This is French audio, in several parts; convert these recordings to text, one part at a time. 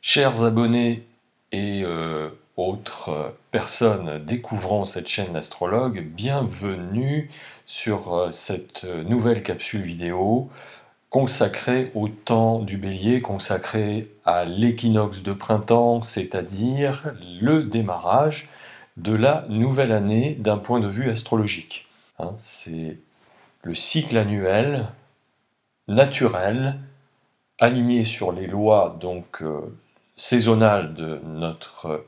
Chers abonnés et autres personnes découvrant cette chaîne L'Astrologue, bienvenue sur cette nouvelle capsule vidéo consacrée au temps du Bélier, consacrée à l'équinoxe de printemps, c'est-à-dire le démarrage de la nouvelle année d'un point de vue astrologique. C'est le cycle annuel, naturel, aligné sur les lois saisonnales de notre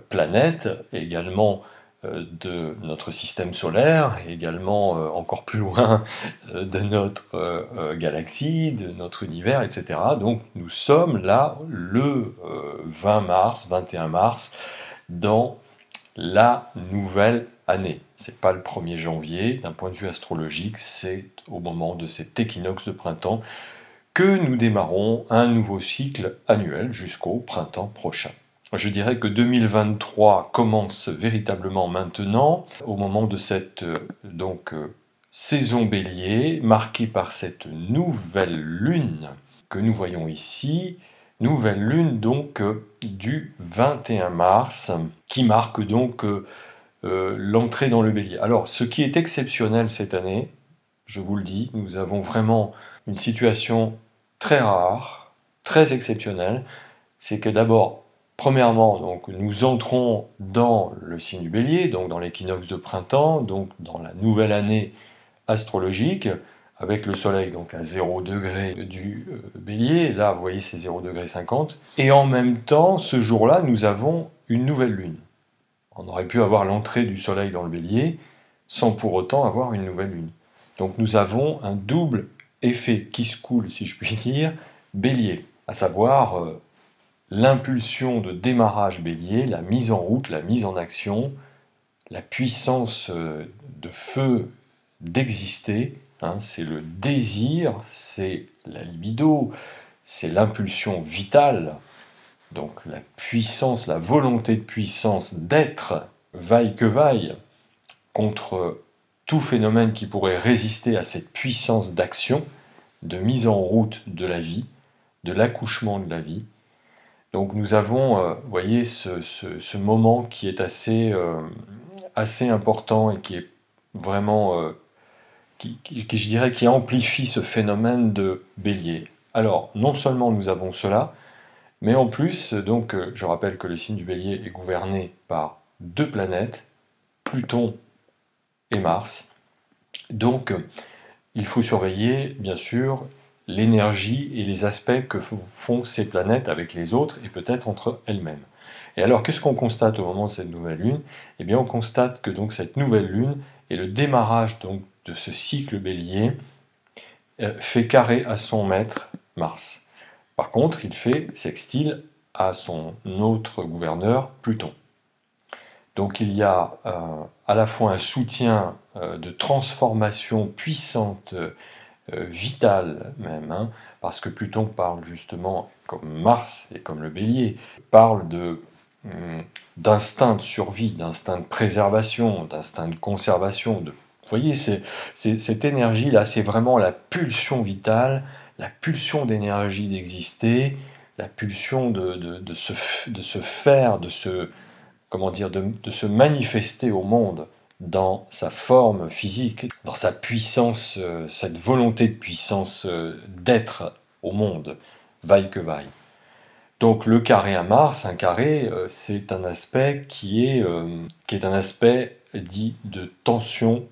planète, et également de notre système solaire, et également encore plus loin de notre galaxie, de notre univers, etc. Donc nous sommes là le 20 mars, 21 mars, dans la nouvelle année. C'est pas le 1er janvier, d'un point de vue astrologique, c'est au moment de cet équinoxe de printemps que nous démarrons un nouveau cycle annuel jusqu'au printemps prochain. Je dirais que 2023 commence véritablement maintenant, au moment de cette saison Bélier, marquée par cette nouvelle lune que nous voyons ici, nouvelle lune donc du 21 mars, qui marque donc l'entrée dans le Bélier. Alors, ce qui est exceptionnel cette année, je vous le dis, nous avons vraiment une situation très rare, très exceptionnelle, c'est que d'abord, premièrement, donc, nous entrons dans le signe du Bélier, donc dans l'équinoxe de printemps, donc dans la nouvelle année astrologique, avec le soleil donc à 0 degré du Bélier, là vous voyez c'est 0 degré 50, et en même temps, ce jour-là, nous avons une nouvelle lune. On aurait pu avoir l'entrée du soleil dans le Bélier, sans pour autant avoir une nouvelle lune. Donc nous avons un double effet qui se coule, si je puis dire, Bélier, à savoir l'impulsion de démarrage Bélier, la mise en route, la mise en action, la puissance de feu d'exister, c'est le désir, c'est la libido, c'est l'impulsion vitale, donc la puissance, la volonté de puissance d'être, vaille que vaille, contre tout phénomène qui pourrait résister à cette puissance d'action, de mise en route de la vie, de l'accouchement de la vie. Donc nous avons, vous voyez, ce moment qui est assez important et qui est vraiment, je dirais, qui amplifie ce phénomène de Bélier. Alors, non seulement nous avons cela, mais en plus, donc, je rappelle que le signe du Bélier est gouverné par deux planètes, Pluton et Mars. Donc, il faut surveiller, bien sûr, l'énergie et les aspects que font ces planètes avec les autres et peut-être entre elles-mêmes. Et alors, qu'est-ce qu'on constate au moment de cette nouvelle lune? Eh bien, on constate que donc cette nouvelle lune et le démarrage donc de ce cycle Bélier fait carré à son maître Mars. Par contre, il fait sextile à son autre gouverneur Pluton. Donc il y a à la fois un soutien de transformation puissante, vitale même, parce que Pluton parle justement, comme Mars et comme le Bélier, parle d'instinct de survie, d'instinct de préservation, d'instinct de conservation. Vous voyez, cette énergie-là, c'est vraiment la pulsion vitale, la pulsion d'énergie d'exister, la pulsion de se faire, comment dire, de se manifester au monde dans sa forme physique, dans sa puissance, cette volonté de puissance d'être au monde, vaille que vaille. Donc le carré à Mars, un carré, c'est un aspect qui est un aspect dit de tension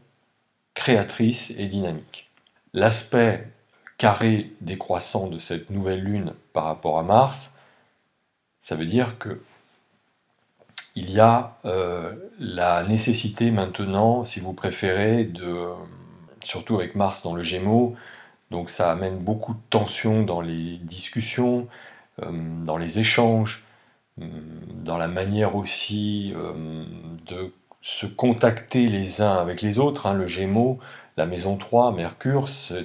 créatrice et dynamique. L'aspect carré décroissant de cette nouvelle lune par rapport à Mars, ça veut dire que il y a la nécessité maintenant, si vous préférez, surtout avec Mars dans le Gémeaux, donc ça amène beaucoup de tension dans les discussions, dans les échanges, dans la manière aussi de se contacter les uns avec les autres. Le Gémeaux, la maison 3, Mercure, ce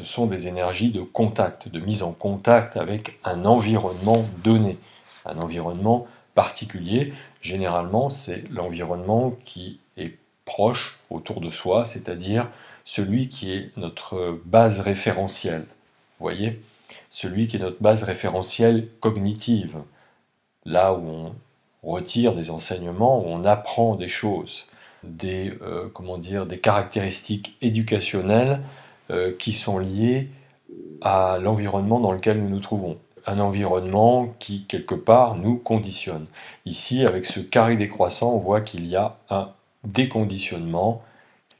sont des énergies de contact, de mise en contact avec un environnement donné, un environnement particulier. Généralement, c'est l'environnement qui est proche autour de soi, c'est-à-dire celui qui est notre base référentielle. Vous voyez ? celui qui est notre base référentielle cognitive, là où on retire des enseignements, où on apprend des choses, comment dire, des caractéristiques éducationnelles qui sont liées à l'environnement dans lequel nous nous trouvons. Un environnement qui, quelque part, nous conditionne. Ici, avec ce carré décroissant, on voit qu'il y a un déconditionnement,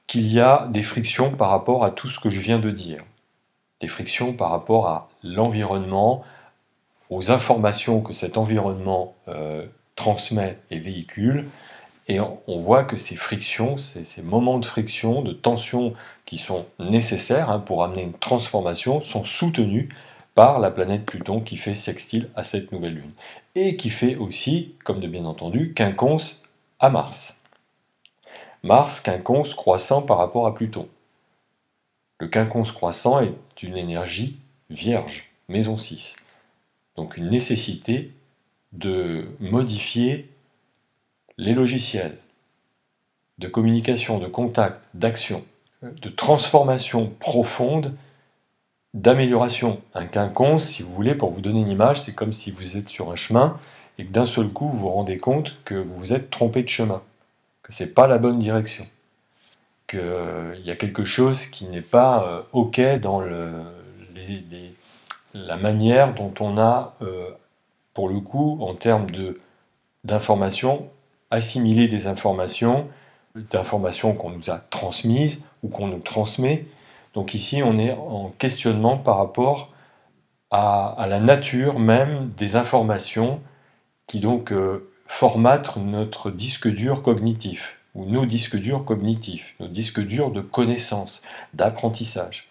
qu'il y a des frictions par rapport à tout ce que je viens de dire. Des frictions par rapport à l'environnement, aux informations que cet environnement transmet et véhicule. Et on voit que ces frictions, ces moments de friction, de tension qui sont nécessaires pour amener une transformation, sont soutenus par la planète Pluton qui fait sextile à cette nouvelle lune. Et qui fait aussi, comme de bien entendu, quinconce à Mars. Mars, quinconce croissant par rapport à Pluton. Le quinconce croissant est une énergie vierge, maison 6. Donc une nécessité de modifier les logiciels de communication, de contact, d'action, de transformation profonde, d'amélioration. Un quinconce, si vous voulez, pour vous donner une image, c'est comme si vous êtes sur un chemin et que d'un seul coup vous vous rendez compte que vous vous êtes trompé de chemin, que ce n'est pas la bonne direction, qu'il y a quelque chose qui n'est pas OK dans la manière dont on a, pour le coup, en termes d'informations, assimilé des informations qu'on nous a transmises ou qu'on nous transmet. Donc ici, on est en questionnement par rapport à la nature même des informations qui donc formatent notre disque dur cognitif, ou nos disques durs cognitifs, nos disques durs de connaissance, d'apprentissage,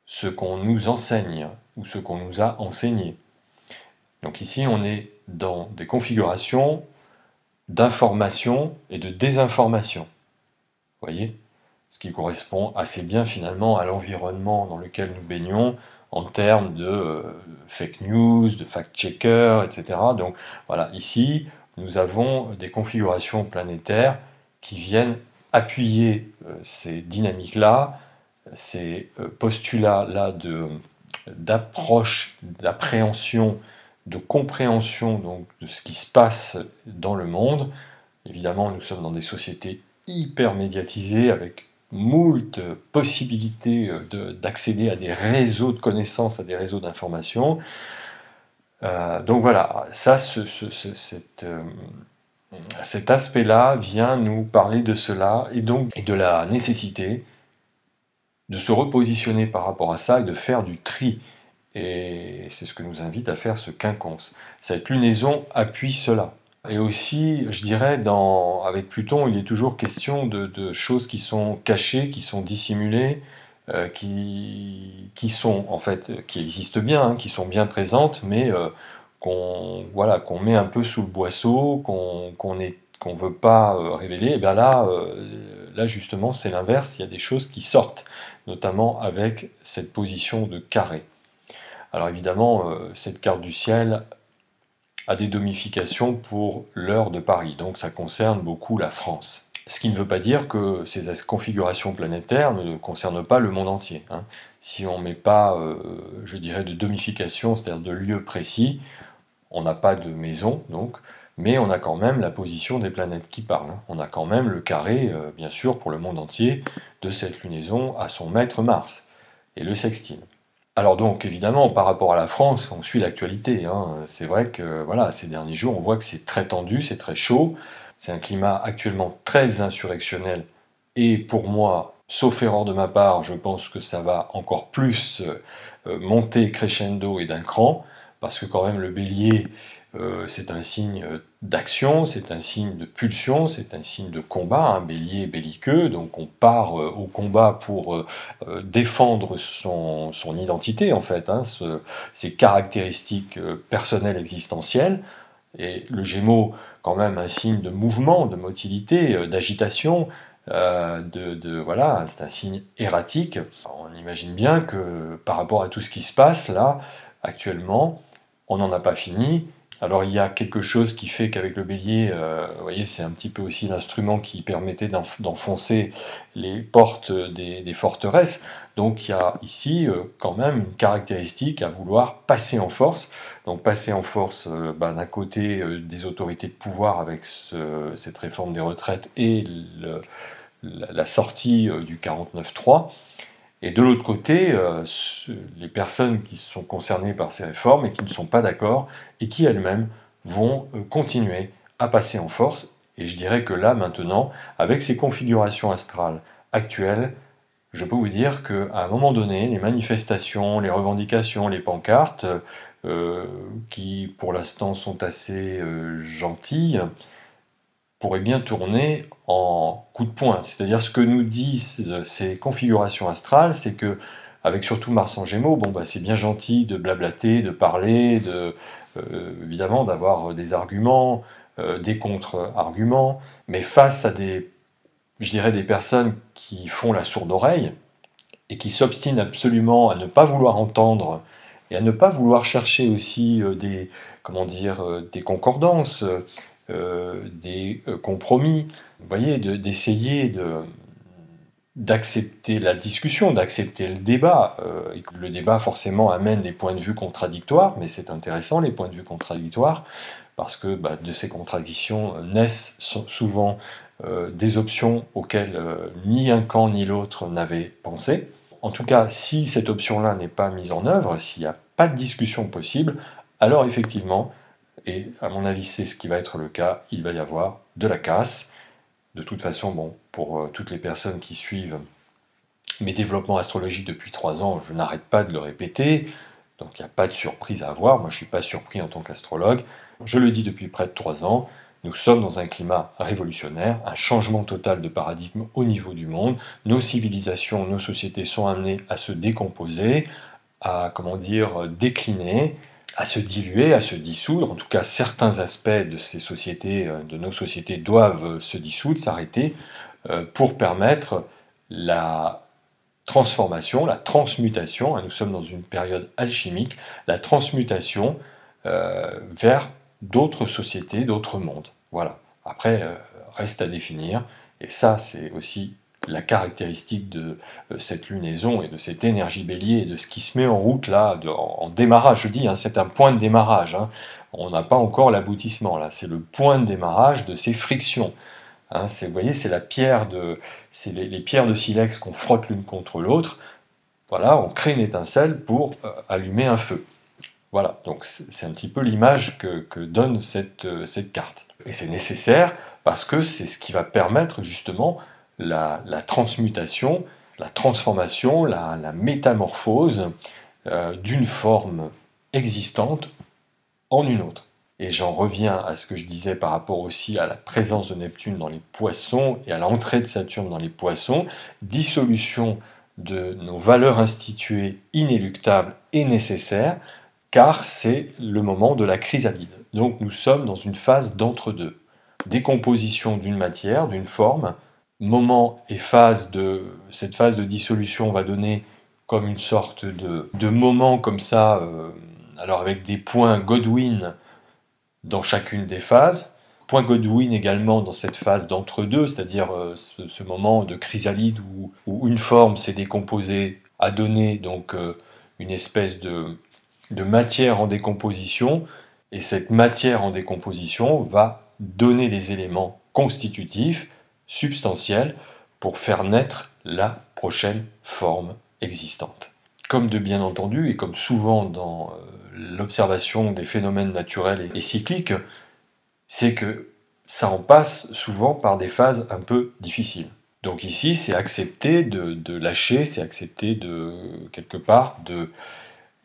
ce qu'on nous enseigne ou ce qu'on nous a enseigné. Donc ici, on est dans des configurations d'information et de désinformation. Vous voyez ? Ce qui correspond assez bien finalement à l'environnement dans lequel nous baignons en termes de fake news, de fact-checker, etc. Donc voilà, ici, nous avons des configurations planétaires qui viennent appuyer ces dynamiques-là, ces postulats-là d'approche, d'appréhension, de compréhension donc, de ce qui se passe dans le monde. Évidemment, nous sommes dans des sociétés hyper médiatisées avec moult possibilités d'accéder à des réseaux de connaissances, à des réseaux d'informations. Donc voilà, ça, cet aspect-là vient nous parler de cela et donc de la nécessité de se repositionner par rapport à ça et de faire du tri. Et c'est ce que nous invite à faire ce quinconce. Cette lunaison appuie cela. Et aussi, je dirais, avec Pluton, il est toujours question de choses qui sont cachées, qui sont dissimulées, qui sont en fait, qui existent bien, qui sont bien présentes, mais qu'on met un peu sous le boisseau, qu'on ne veut pas révéler. Et bien là justement, c'est l'inverse. Il y a des choses qui sortent, notamment avec cette position de carré. Alors évidemment, cette carte du ciel a des domifications pour l'heure de Paris, donc ça concerne beaucoup la France. Ce qui ne veut pas dire que ces configurations planétaires ne concernent pas le monde entier. Si on ne met pas, je dirais, de domification, c'est-à-dire de lieu précis, on n'a pas de maison, donc, mais on a quand même la position des planètes qui parlent. On a quand même le carré, bien sûr, pour le monde entier, de cette lunaison à son maître Mars, et le sextile. Alors donc, évidemment, par rapport à la France, on suit l'actualité. C'est vrai que voilà, ces derniers jours, on voit que c'est très tendu, c'est très chaud. C'est un climat actuellement très insurrectionnel. Et pour moi, sauf erreur de ma part, je pense que ça va encore plus monter crescendo et d'un cran. Parce que quand même, le bélier, c'est un signe d'action, c'est un signe de pulsion, c'est un signe de combat, un bélier belliqueux, donc on part au combat pour défendre son identité en fait, ses caractéristiques personnelles existentielles, et le Gémeaux, quand même un signe de mouvement, de motilité, d'agitation, voilà, c'est un signe erratique. On imagine bien que par rapport à tout ce qui se passe là, actuellement, on n'en a pas fini, Alors il y a quelque chose qui fait qu'avec le bélier, vous voyez, c'est un petit peu aussi l'instrument qui permettait d'enfoncer les portes des forteresses. Donc il y a ici quand même une caractéristique à vouloir passer en force. Donc passer en force d'un côté des autorités de pouvoir avec cette réforme des retraites et la sortie du 49.3. Et de l'autre côté, les personnes qui sont concernées par ces réformes et qui ne sont pas d'accord et qui elles-mêmes vont continuer à passer en force. Et je dirais que là, maintenant, avec ces configurations astrales actuelles, je peux vous dire qu'à un moment donné, les manifestations, les revendications, les pancartes, qui pour l'instant sont assez gentilles, pourrait bien tourner en coup de poing. C'est-à-dire ce que nous disent ces configurations astrales, c'est que, avec surtout Mars en Gémeaux, bon, bah, c'est bien gentil de blablater, de parler, évidemment d'avoir des arguments, des contre-arguments, mais face à je dirais, des personnes qui font la sourde oreille et qui s'obstinent absolument à ne pas vouloir entendre et à ne pas vouloir chercher aussi comment dire, des concordances, des compromis, vous voyez, d'essayer d'accepter la discussion, d'accepter le débat. Et que le débat forcément amène des points de vue contradictoires, mais c'est intéressant les points de vue contradictoires, parce que de ces contradictions naissent souvent des options auxquelles ni un camp ni l'autre n'avait pensé. En tout cas, si cette option-là n'est pas mise en œuvre, s'il n'y a pas de discussion possible, alors effectivement, et à mon avis c'est ce qui va être le cas, il va y avoir de la casse. De toute façon, bon, pour toutes les personnes qui suivent mes développements astrologiques depuis 3 ans, je n'arrête pas de le répéter, donc il n'y a pas de surprise à avoir, moi je ne suis pas surpris en tant qu'astrologue, je le dis depuis près de 3 ans, nous sommes dans un climat révolutionnaire, un changement total de paradigme au niveau du monde, nos civilisations, nos sociétés sont amenées à se décomposer, à, comment dire, décliner, à se diluer, à se dissoudre. En tout cas, certains aspects de ces sociétés, de nos sociétés, doivent se dissoudre, s'arrêter, pour permettre la transformation, la transmutation, hein, nous sommes dans une période alchimique, la transmutation vers d'autres sociétés, d'autres mondes. Voilà. Après, reste à définir, et ça, c'est aussi la caractéristique de cette lunaison et de cette énergie bélier et de ce qui se met en route là, en démarrage, je dis, hein, c'est un point de démarrage, hein. On n'a pas encore l'aboutissement là, c'est le point de démarrage de ces frictions. Hein, vous voyez, c'est c'est les pierres de silex qu'on frotte l'une contre l'autre. Voilà, on crée une étincelle pour allumer un feu. Voilà, donc c'est un petit peu l'image que donne cette carte. Et c'est nécessaire parce que c'est ce qui va permettre justement la transmutation, la transformation, la métamorphose d'une forme existante en une autre. Et j'en reviens à ce que je disais par rapport aussi à la présence de Neptune dans les poissons et à l'entrée de Saturne dans les poissons, dissolution de nos valeurs instituées inéluctables et nécessaires, car c'est le moment de la chrysalide. Donc nous sommes dans une phase d'entre-deux. Décomposition d'une matière, d'une forme, moment et cette phase de dissolution va donner comme une sorte de moment comme ça, alors avec des points Godwin dans chacune des phases, point Godwin également dans cette phase d'entre-deux, c'est-à-dire ce moment de chrysalide où une forme s'est décomposée, a donné donc une espèce de matière en décomposition, et cette matière en décomposition va donner des éléments constitutifs, substantiels, pour faire naître la prochaine forme existante. Comme de bien entendu, et comme souvent dans l'observation des phénomènes naturels et cycliques, c'est que ça en passe souvent par des phases un peu difficiles. Donc ici, c'est accepter de lâcher, c'est accepter quelque part,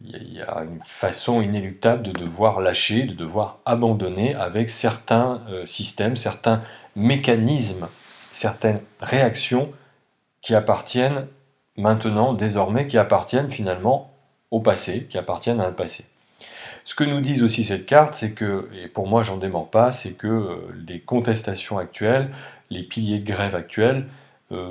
il y a une façon inéluctable de devoir lâcher, de devoir abandonner avec certains systèmes, certains mécanismes, certaines réactions qui appartiennent maintenant, désormais, qui appartiennent finalement au passé, qui appartiennent à un passé. Ce que nous disent aussi cette carte, c'est que, et pour moi j'en démens pas, c'est que les contestations actuelles, les piliers de grève actuels ne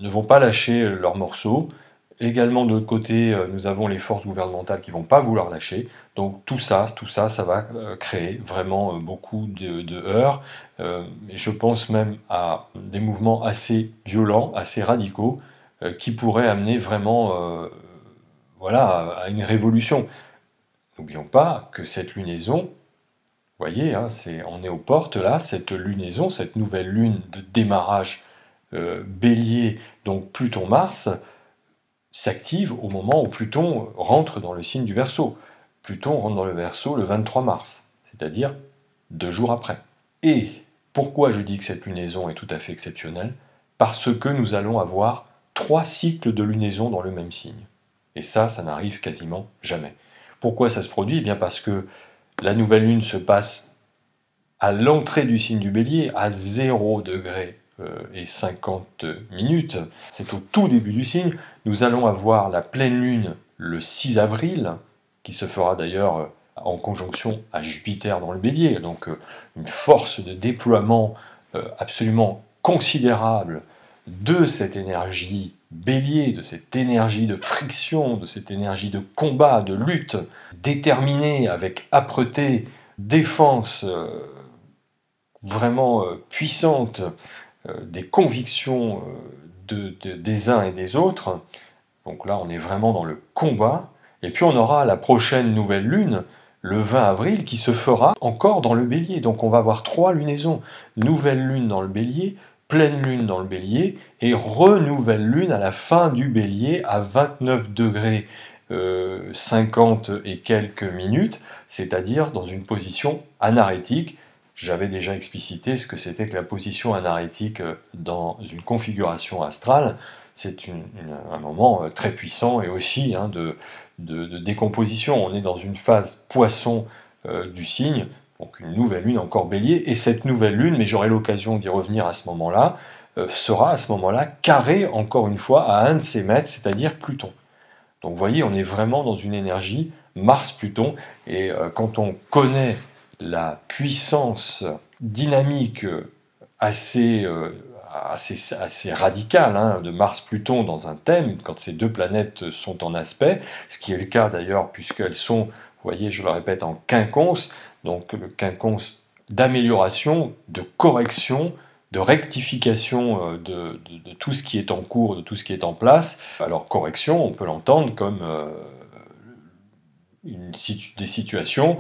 vont pas lâcher leurs morceaux, Également, de l'autre côté, nous avons les forces gouvernementales qui ne vont pas vouloir lâcher. Donc tout ça, ça va créer vraiment beaucoup de heurts. Et je pense même à des mouvements assez violents, assez radicaux, qui pourraient amener vraiment voilà, à une révolution. N'oublions pas que cette lunaison, vous voyez, hein, on est aux portes là, cette lunaison, cette nouvelle lune de démarrage Bélier, donc Pluton-Mars, s'active au moment où Pluton rentre dans le signe du Verseau. Pluton rentre dans le Verseau le 23 mars, c'est-à-dire 2 jours après. Et pourquoi je dis que cette lunaison est tout à fait exceptionnelle? Parce que nous allons avoir 3 cycles de lunaison dans le même signe. Et ça n'arrive quasiment jamais. Pourquoi ça se produit? Eh bien parce que la nouvelle lune se passe à l'entrée du signe du Bélier, à 0 degré et 50 minutes, c'est au tout début du signe. Nous allons avoir la pleine lune le 6 avril, qui se fera d'ailleurs en conjonction à Jupiter dans le Bélier, donc une force de déploiement absolument considérable de cette énergie Bélier, de cette énergie de friction, de cette énergie de combat, de lutte, déterminée avec âpreté, défense vraiment puissante, des convictions des uns et des autres. Donc là, on est vraiment dans le combat. Et puis on aura la prochaine nouvelle lune, le 20 avril, qui se fera encore dans le Bélier. Donc on va avoir 3 lunaisons. Nouvelle lune dans le Bélier, pleine lune dans le Bélier, et renouvelle lune à la fin du Bélier à 29 degrés 50 et quelques minutes, c'est-à-dire dans une position anarétique. J'avais déjà explicité ce que c'était que la position anarétique dans une configuration astrale. C'est un moment très puissant et aussi hein, de décomposition. On est dans une phase poisson du signe, donc une nouvelle lune encore Bélier, et cette nouvelle lune, mais j'aurai l'occasion d'y revenir à ce moment-là, sera à ce moment-là carrée encore une fois à un de ses maîtres, c'est-à-dire Pluton. Donc vous voyez, on est vraiment dans une énergie Mars-Pluton, et quand on connaît la puissance dynamique assez radicale hein, de Mars-Pluton dans un thème, quand ces deux planètes sont en aspect, ce qui est le cas d'ailleurs puisqu'elles sont, vous voyez, je le répète, en quinconce, donc le quinconce d'amélioration, de correction, de rectification de tout ce qui est en cours, de tout ce qui est en place. Alors correction, on peut l'entendre comme des situations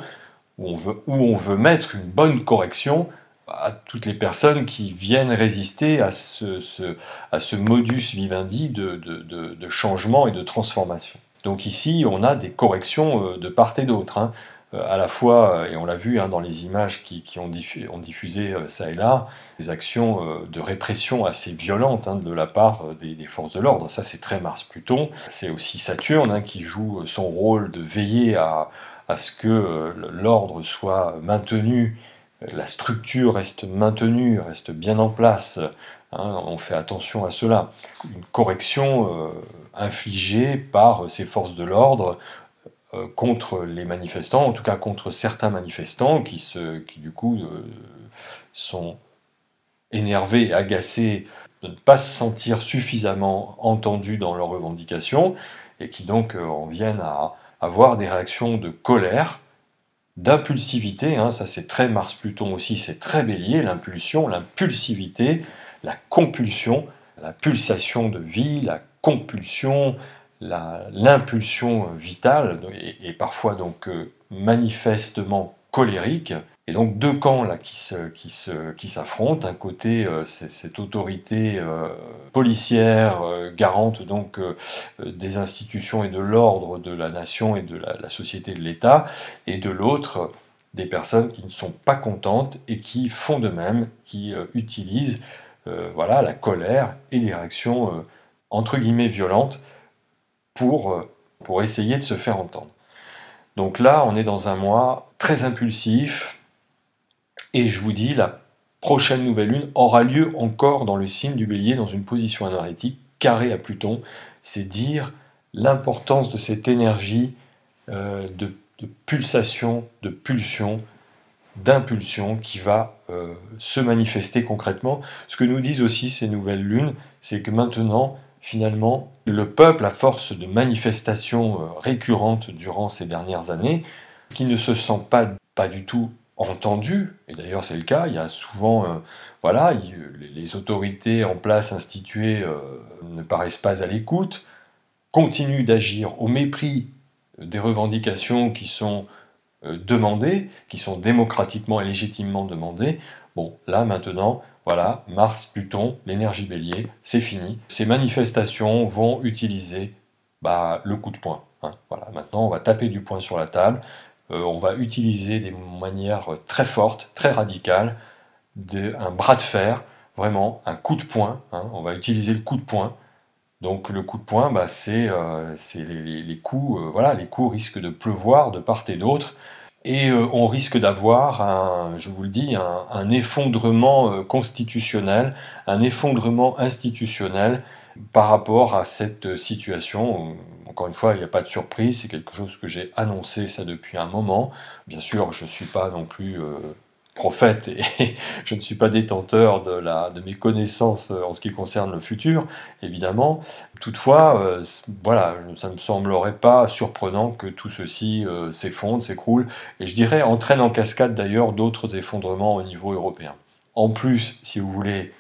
où on veut mettre une bonne correction à toutes les personnes qui viennent résister à ce modus vivendi de changement et de transformation. Donc ici, on a des corrections de part et d'autre, hein, à la fois, et on l'a vu hein, dans les images qui ont diffusé ça et là, des actions de répression assez violentes hein, de la part des forces de l'ordre. Ça, c'est très Mars-Pluton. C'est aussi Saturne hein, qui joue son rôle de veiller à ce que l'ordre soit maintenu, la structure reste maintenue, reste bien en place. Hein, on fait attention à cela. Une correction infligée par ces forces de l'ordre contre les manifestants, en tout cas contre certains manifestants qui du coup sont énervés, agacés de ne pas se sentir suffisamment entendus dans leurs revendications et qui donc en viennent à avoir des réactions de colère, d'impulsivité, hein, ça c'est très Mars-Pluton aussi, c'est très Bélier, l'impulsion, l'impulsivité, la compulsion, la pulsation de vie, la compulsion, l'impulsion vitale, et parfois donc manifestement colérique. Et donc deux camps là qui s'affrontent. Un côté, c'est cette autorité policière, garante donc des institutions et de l'ordre de la nation et de la société de l'État, et de l'autre, des personnes qui ne sont pas contentes et qui font de même, qui utilisent voilà, la colère et des réactions entre guillemets violentes pour essayer de se faire entendre. Donc là, on est dans un mois très impulsif, et je vous dis, la prochaine nouvelle lune aura lieu encore dans le signe du Bélier, dans une position anarétique, carrée à Pluton. C'est dire l'importance de cette énergie de pulsation, de pulsion, d'impulsion qui va se manifester concrètement. Ce que nous disent aussi ces nouvelles lunes, c'est que maintenant, finalement, le peuple, à force de manifestations récurrentes durant ces dernières années, qui ne se sent pas du tout entendu, et d'ailleurs c'est le cas, il y a souvent, voilà, les autorités en place instituées ne paraissent pas à l'écoute, continuent d'agir au mépris des revendications qui sont demandées, qui sont démocratiquement et légitimement demandées. Bon, là maintenant, voilà, Mars, Pluton, l'énergie bélier, c'est fini. Ces manifestations vont utiliser le coup de poing, hein. Voilà, maintenant on va taper du poing sur la table, on va utiliser des manières très fortes, très radicales, un bras de fer, vraiment un coup de poing, hein. On va utiliser le coup de poing. Donc le coup de poing, c'est les coups, voilà, les coups risquent de pleuvoir de part et d'autre, et on risque d'avoir, je vous le dis, un effondrement constitutionnel, un effondrement institutionnel par rapport à cette situation. Encore une fois, il n'y a pas de surprise, c'est quelque chose que j'ai annoncé ça depuis un moment. Bien sûr, je ne suis pas non plus prophète et je ne suis pas détenteur de mes connaissances en ce qui concerne le futur, évidemment. Toutefois, voilà, ça ne me semblerait pas surprenant que tout ceci s'effondre, s'écroule, et je dirais entraîne en cascade d'ailleurs d'autres effondrements au niveau européen. En plus, si vous voulez,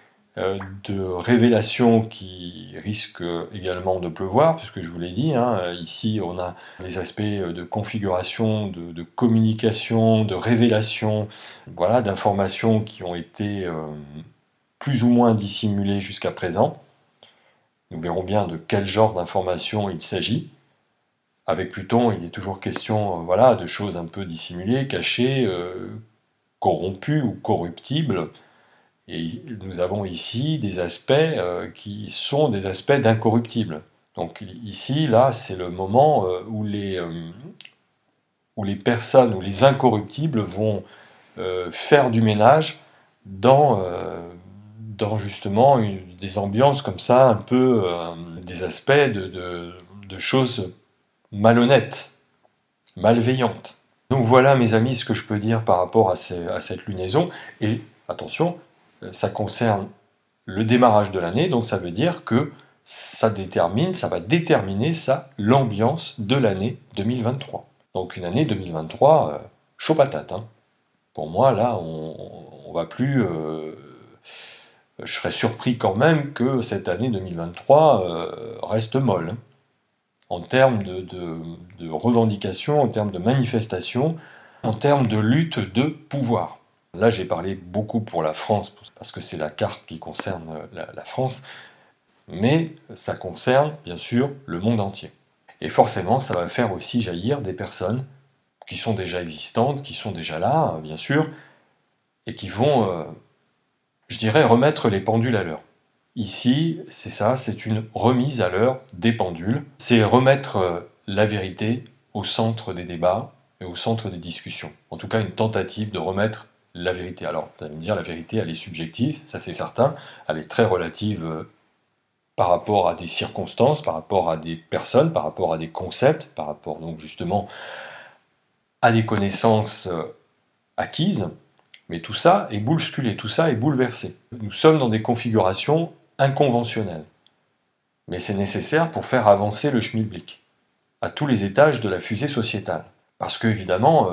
de révélations qui risquent également de pleuvoir, puisque je vous l'ai dit, hein, ici on a des aspects de configuration, de communication, de révélation, voilà, d'informations qui ont été plus ou moins dissimulées jusqu'à présent. Nous verrons bien de quel genre d'informations il s'agit. Avec Pluton, il est toujours question voilà, de choses un peu dissimulées, cachées, corrompues ou corruptibles. Et nous avons ici des aspects qui sont des aspects d'incorruptibles. Donc ici, là, c'est le moment où les personnes, où les incorruptibles vont faire du ménage dans, justement des ambiances comme ça, un peu des aspects de choses malhonnêtes, malveillantes. Donc voilà mes amis ce que je peux dire par rapport à cette lunaison. Et attention, ça concerne le démarrage de l'année, donc ça veut dire que ça va déterminer l'ambiance de l'année 2023. Donc une année 2023 chaud patate, hein. Pour moi là on va plus... je serais surpris quand même que cette année 2023 reste molle, hein, en termes de revendications, en termes de manifestations, en termes de lutte de pouvoir. Là, j'ai parlé beaucoup pour la France, parce que c'est la carte qui concerne la France, mais ça concerne, bien sûr, le monde entier. Et forcément, ça va faire aussi jaillir des personnes qui sont déjà existantes, qui sont déjà là, bien sûr, et qui vont, je dirais, remettre les pendules à l'heure. Ici, c'est ça, c'est une remise à l'heure des pendules. C'est remettre la vérité au centre des débats et au centre des discussions. En tout cas, une tentative de remettre la vérité. Alors, vous allez me dire, la vérité, elle est subjective, ça c'est certain. Elle est très relative par rapport à des circonstances, par rapport à des personnes, par rapport à des concepts, par rapport donc justement à des connaissances acquises. Mais tout ça est bousculé, tout ça est bouleversé. Nous sommes dans des configurations inconventionnelles. Mais c'est nécessaire pour faire avancer le schmilblick à tous les étages de la fusée sociétale. Parce que, évidemment,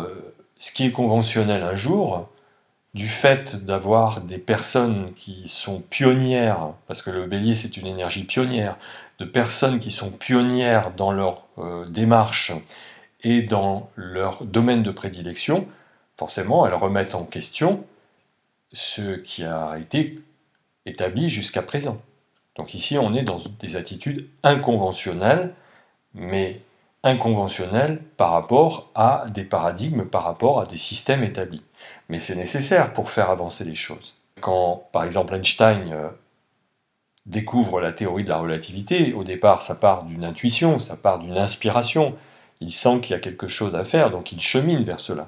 ce qui est conventionnel un jour, du fait d'avoir des personnes qui sont pionnières, parce que le bélier c'est une énergie pionnière, de personnes qui sont pionnières dans leur démarche et dans leur domaine de prédilection, forcément elles remettent en question ce qui a été établi jusqu'à présent. Donc ici on est dans des attitudes inconventionnelles, mais inconventionnelles par rapport à des paradigmes, par rapport à des systèmes établis. Mais c'est nécessaire pour faire avancer les choses. Quand, par exemple, Einstein découvre la théorie de la relativité, au départ, ça part d'une intuition, ça part d'une inspiration. Il sent qu'il y a quelque chose à faire, donc il chemine vers cela.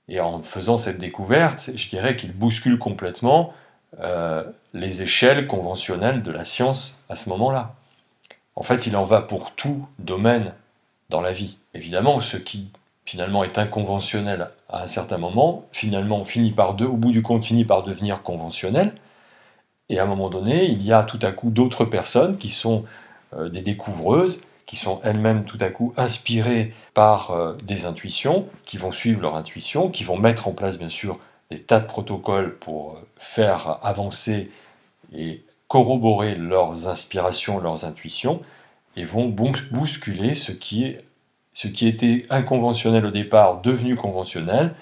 Et en faisant cette découverte, je dirais qu'il bouscule complètement les échelles conventionnelles de la science à ce moment-là. En fait, il en va pour tout domaine dans la vie. Évidemment, ce qui finalement est inconventionnel à un certain moment, finalement au bout du compte finit par devenir conventionnel, Et à un moment donné, il y a tout à coup d'autres personnes qui sont des découvreuses, qui sont elles-mêmes tout à coup inspirées par des intuitions, qui vont suivre leur intuition, qui vont mettre en place bien sûr des tas de protocoles pour faire avancer et corroborer leurs inspirations, leurs intuitions, et vont bousculer ce qui était inconventionnel au départ, devenu conventionnel,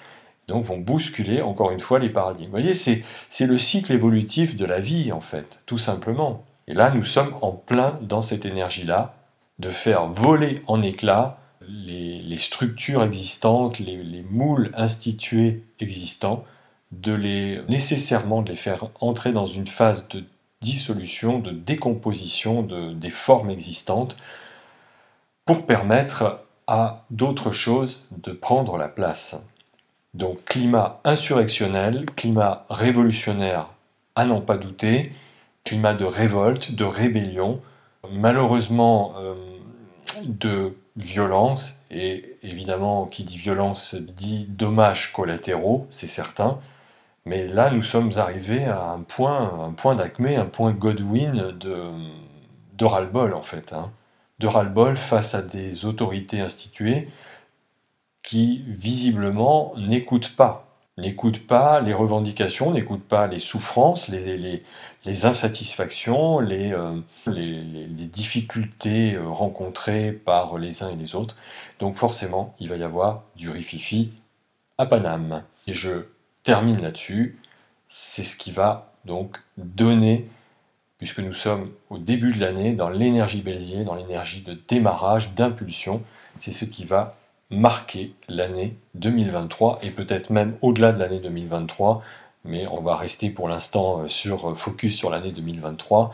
donc vont bousculer encore une fois les paradigmes. Vous voyez, c'est le cycle évolutif de la vie, en fait, tout simplement. Et là, nous sommes en plein dans cette énergie-là, de faire voler en éclats les structures existantes, les moules institués existants, nécessairement de les faire entrer dans une phase de dissolution, de décomposition des formes existantes, pour permettre à d'autres choses de prendre la place. Donc climat insurrectionnel, climat révolutionnaire à n'en pas douter, climat de révolte, de rébellion, malheureusement de violence, et évidemment qui dit violence dit dommages collatéraux, c'est certain, mais là nous sommes arrivés à un point d'acmé, un point Godwin de ras-le-bol en fait, hein. De ras-le-bol face à des autorités instituées qui visiblement n'écoutent pas les revendications, n'écoutent pas les souffrances, les insatisfactions, les difficultés rencontrées par les uns et les autres. Donc forcément, il va y avoir du rififi à Paname. Et je termine là-dessus. C'est ce qui va donc donner, puisque nous sommes au début de l'année, dans l'énergie Bélier, dans l'énergie de démarrage, d'impulsion, c'est ce qui va marquer l'année 2023, et peut-être même au-delà de l'année 2023, mais on va rester pour l'instant focus sur l'année 2023,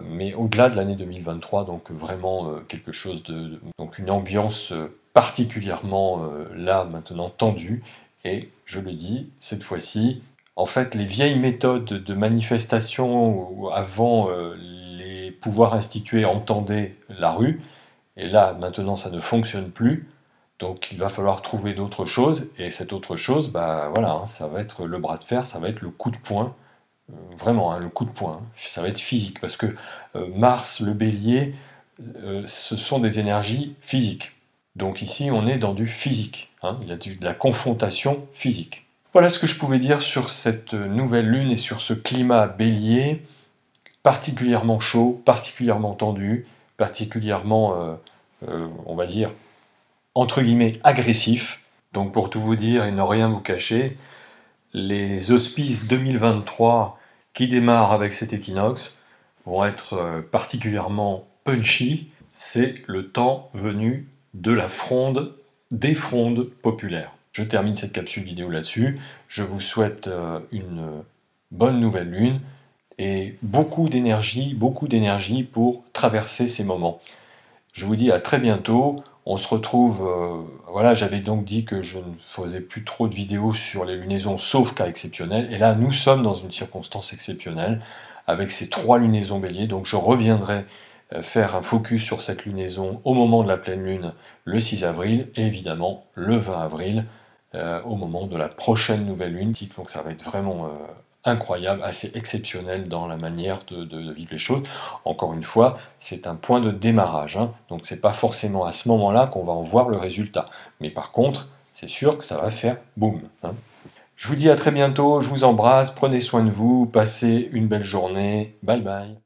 mais au-delà de l'année 2023, donc vraiment quelque chose donc une ambiance particulièrement là maintenant tendue, et je le dis, cette fois-ci, en fait, les vieilles méthodes de manifestation où avant les pouvoirs institués entendaient la rue, et là maintenant ça ne fonctionne plus, donc il va falloir trouver d'autres choses, et cette autre chose, bah voilà, hein, ça va être le bras de fer, ça va être le coup de poing, vraiment, hein, le coup de poing, hein, ça va être physique, parce que Mars, le bélier, ce sont des énergies physiques. Donc ici on est dans du physique, hein, il y a de la confrontation physique. Voilà ce que je pouvais dire sur cette nouvelle lune et sur ce climat bélier, particulièrement chaud, particulièrement tendu, particulièrement, on va dire, entre guillemets, agressif. Donc pour tout vous dire et ne rien vous cacher, les auspices 2023 qui démarrent avec cet équinoxe vont être particulièrement punchy. C'est le temps venu de la fronde, des frondes populaires. Je termine cette capsule vidéo là-dessus. Je vous souhaite une bonne nouvelle lune et beaucoup d'énergie pour traverser ces moments. Je vous dis à très bientôt. On se retrouve, voilà, j'avais donc dit que je ne faisais plus trop de vidéos sur les lunaisons, sauf cas exceptionnels. Et là, nous sommes dans une circonstance exceptionnelle, avec ces 3 lunaisons bélier. Donc je reviendrai faire un focus sur cette lunaison au moment de la pleine lune, le 6 avril, et évidemment le 20 avril, au moment de la prochaine nouvelle lune. Donc ça va être vraiment incroyable, assez exceptionnel dans la manière de vivre les choses. Encore une fois, c'est un point de démarrage, hein, donc c'est pas forcément à ce moment-là qu'on va en voir le résultat. Mais par contre, c'est sûr que ça va faire boum, hein. Je vous dis à très bientôt, je vous embrasse, prenez soin de vous, passez une belle journée, bye bye.